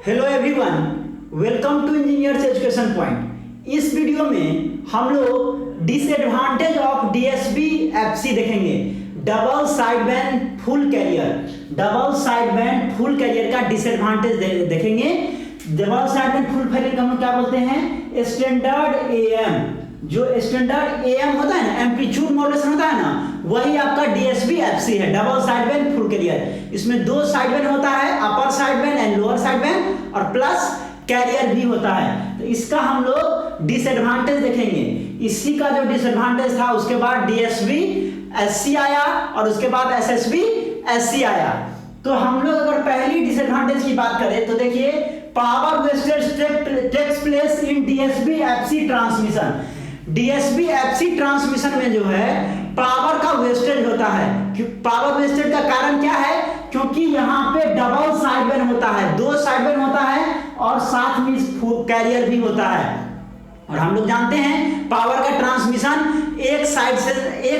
Hello everyone, welcome to engineers education point. इस video में हम लोग डिसएडवांटेज ऑफ DSB-Fc देखेंगे। Double side band full carrier का डिसएडवांटेज देखेंगे। Double side band full carrier का हम क्या बोलते हैं? स्टैंडर्ड AM, जो स्टैंडर्ड AM होता है ना, एम्पलीट्यूड मॉड्यूलेशन होता है ना, वही आपका DSB-Fc है, double side band full carrier. इसमें दो साइड बैंड होता है, upper side band and lower side band, और प्लस कैरियर भी होता है। तो इसका हम लोग डिसएडवांटेज देखेंगे। इसी का जो डिसएडवांटेज था, उसके बाद DSB-Sc आया और उसके बाद SSB-Sc आया। तो हम लोग अगर पहली डिसएडवांटेज की बात करें तो देखिए, power wastage takes place in DSB-Fc transmission. DSB-Fc transmission में जो है पावर का वेस्टेज होता है। पावर वेस्टेज का कारण क्या है? क्योंकि यहाँ पे डबल साइड बैंड होता है, दो साइड बैंड होता है और साथ में कैरियर भी होता है। और हम लोग जानते हैं पावर का ट्रांसमिशन एक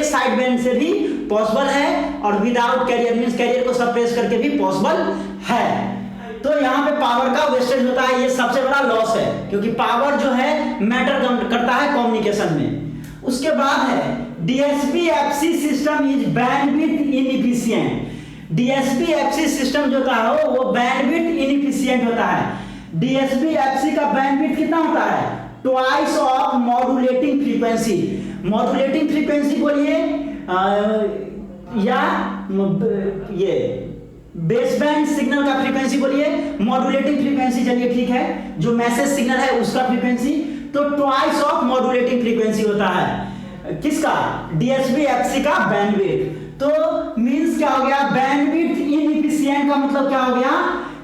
साइड बैंड से भी पॉसिबल है, और विदाउट कैरियर मींस कैरियर को सप्रेस करके भी पॉसिबल है। तो यहाँ पे पावर का वेस्टेज होता है, ये सबसे बड़ा लॉस है, क्योंकि पावर जो है मैटर करता है कम्युनिकेशन में। उसके बाद है DSB-Fc system is bandwidth inefficient. DSB-Fc system जो होता है वो बैंडविड्थ इनएफिशिएंट होता है। DSB-Fc का बैंडविड्थ कितना होता है? Twice of modulating frequency. Modulating frequency बोलिए या ये बेस बैंड सिग्नल का फ्रीक्वेंसी बोलिए, मॉड्यूलेटिंग फ्रीक्वेंसी चलिए ठीक है, जो मैसेज सिग्नल है उसका फ्रीक्वेंसी, तो ट्वाइस ऑफ मॉड्यूलेटिंग फ्रीक्वेंसी होता है। किसका? DSB-Fc का बैंडविड्थ। तो मींस क्या हो गया? बैंडविड्थ इनएफिशिएंट का मतलब क्या हो गया?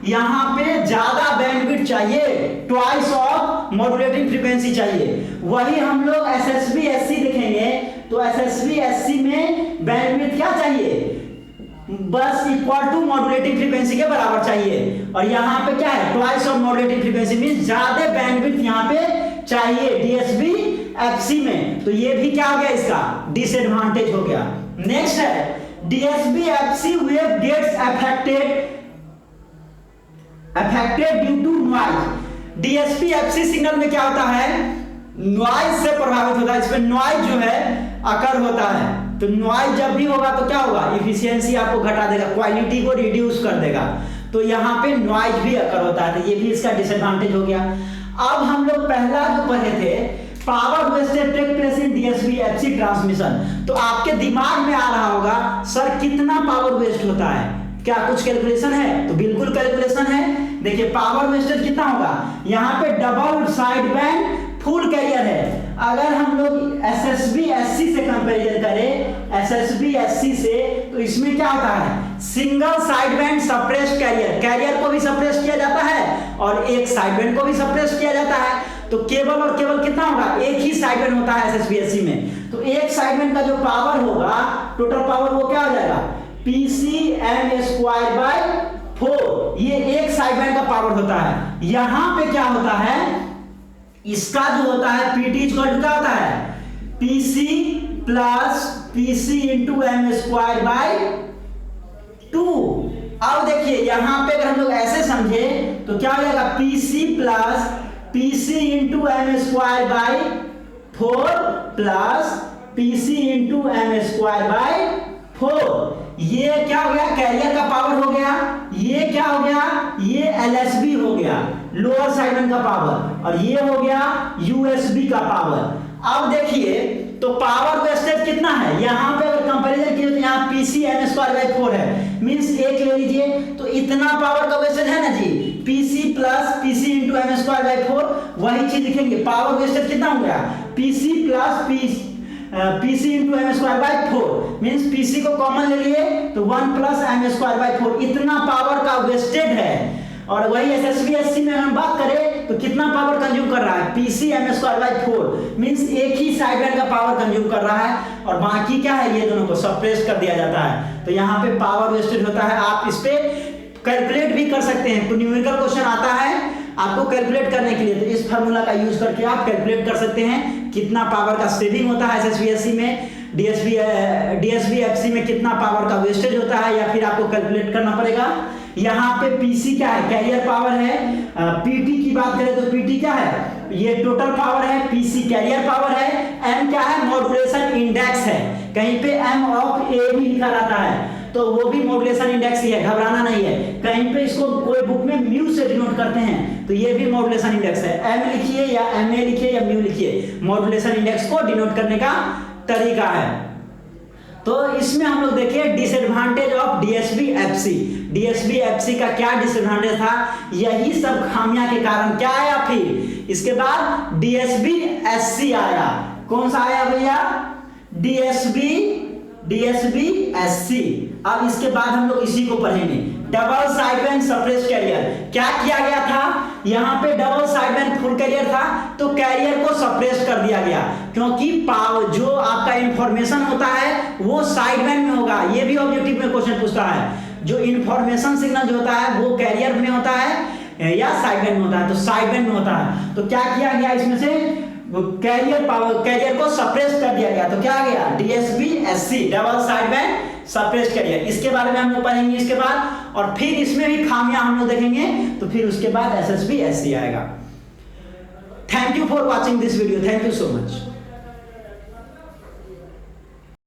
यहां पे ज्यादा बैंडविड्थ चाहिए, ट्वाइस ऑफ मॉड्यूलेटिंग फ्रीक्वेंसी चाहिए। वही हम लोग SSB-Sc देखेंगे तो SSB-Sc में बैंडविड्थ क्या चाहिए? बस इक्वल टू मॉड्यूलेटिंग फ्रीक्वेंसी के बराबर चाहिए। और यहाँ पे क्या है? Twice of modulating frequency means ज्यादा बैंडविड्थ यहाँ पे चाहिए DSB-Fc में। तो ये भी क्या हो गया? इसका डिसएडवांटेज हो गया। नेक्स्ट है DSB-Fc wave gets affected due to noise. DSB-Fc signal में क्या होता है? नॉइज से प्रभावित होता है। इसमें नॉइज जो है अकर होता है। तो नॉइज जब भी होगा तो क्या होगा? इफिशियंसी आपको घटा देगा, क्वालिटी को रिड्यूस कर देगा। तो यहाँ पे नॉइज भी अकर होता है, तो ये भी इसका डिसएडवांटेज हो गया। अब हम लोग पहला जो पढ़े थे, power wastage take place in DSB-Fc transmission, तो आपके दिमाग में आ रहा होगा सर कितना पावर वेस्ट होता है, क्या कुछ कैलकुलेशन है? तो बिल्कुल कैलकुलेशन है। देखिए पावर वेस्टेज कितना होगा? यहाँ पे double side band full carrier है। अगर हम लोग SSB-Sc से कंपैरिजन करें, SSB-Sc से, तो इसमें क्या होता है? Single side band suppressed career को भी सप्रेस किया जाता है और एक साइड बैंड को भी सप्रेस किया जाता है। तो केवल और केवल कितना होगा? एक ही साइड बैंड होता है SSB-Sc में। तो एक साइड बैंड का जो पावर होगा, टोटल पावर, वो क्या हो जाएगा? PCM²/4। ये एक साइड बैंड का पावर होता है। यहां पे क्या होता है? इसका जो होता है PT क्या होता है? PC plus PC into M²/2। अब देखिए यहां पे अगर हम लोग ऐसे समझे तो क्या हो जाएगा? PC plus PC into M²/4 plus PC into M²/4। ये क्या हो गया? कैरियर का पावर हो गया। ये क्या हो गया? ये LSB हो गया, लोअर साइड बैंड का पावर, और ये हो गया USB का पावर। अब देखिए तो पावर वेस्टेज कितना है? यहाँ पे अगर कंपैरिजन कीजिए तो यहाँ PC M²/4 है, मींस एक ले लीजिए, तो इतना पावर का वेस्टेज है ना जी, PC plus PC into M²/4। वही चीज लिखेंगे, पावर वेस्टेज कितना हो गया? PC plus PC into M²/4 means PC को कॉमन ले लिए तो 1 प्लस M²/4। इतना पावर का वेस्टेज है। और वही SSB-Sc में हम बात करें तो कितना पावर कंज्यूम कर रहा है? PC M²/4 मींस एक ही साइड बैंड का पावर कंज्यूम कर रहा है, और बाकी क्या है? ये दोनों को सप्रेस कर दिया जाता है। तो यहाँ पे पावर वेस्टेज होता है। आप इस पे कैलकुलेट भी कर सकते हैं। कोई न्यूमेरिकल क्वेश्चन आता है आपको कैलकुलेट करने के लिए, तो इस फार्मूला का यूज करके आप कैलकुलेट कर सकते हैं कितना पावर का सेविंग होता है SSB-Sc में। DSB-FC में कितना पावर का वेस्टेज होता है या फिर आपको कैलकुलेट करना पड़ेगा। यहाँ पे PC क्या है, कैरियर पावर है। PT की बात करें तो PT क्या है, ये टोटल पावर है, PC कैरियर पावर है, M क्या है, मॉड्यूलेशन इंडेक्स है। कहीं पे M ऑफ A भी लिखा रहता है तो वो भी मॉड्यूलेशन इंडेक्स ही है, घबराना नहीं है। कहीं पे इसको कोई बुक में म्यू से डिनोट करते हैं तो ये भी मॉड्यूलेशन इंडेक्स है। M लिखिए या MA लिखिए या म्यू लिखिए, मॉड्यूलेशन इंडेक्स को डिनोट करने का तरीका है। तो इसमें हम लोग देखिए डिसएडवांटेज ऑफ DSB-FC। DSB-FC का क्या डिसएडवांटेज था, यही सब खामियां के कारण क्या आया, फिर इसके बाद DSB-SC आया। कौन सा आया भैया, DSB-SC। अब इसके बाद हम लोग इसी को पढ़ेंगे, डबल साइडबैंड सप्रेस्ड कैरियर। क्या किया गया था, यहाँ पे डबल साइडबैंड फुल कैरियर था तो कैरियर को सप्रेस कर दिया गया, क्योंकि पावर जो आपका इंफॉर्मेशन होता है वो साइडबैंड में होगा। ये भी ऑब्जेक्टिव में क्वेश्चन पूछता है, जो इंफॉर्मेशन सिग्नल जो होता है वो कैरियर में होता है या साइडबैंड में होता है, तो साइडबैंड में होता है। तो क्या किया गया, इसमें से कैरियर को सप्रेस कर दिया गया, तो क्या आ गया, DSB-SC, double sideband suppressed career. इसके बारे में हम लोग पढ़ेंगे इसके बाद, और फिर इसमें भी खामियां हम लोग देखेंगे, तो फिर उसके बाद SSB-SC आएगा। Thank you for watching this video, thank you so much.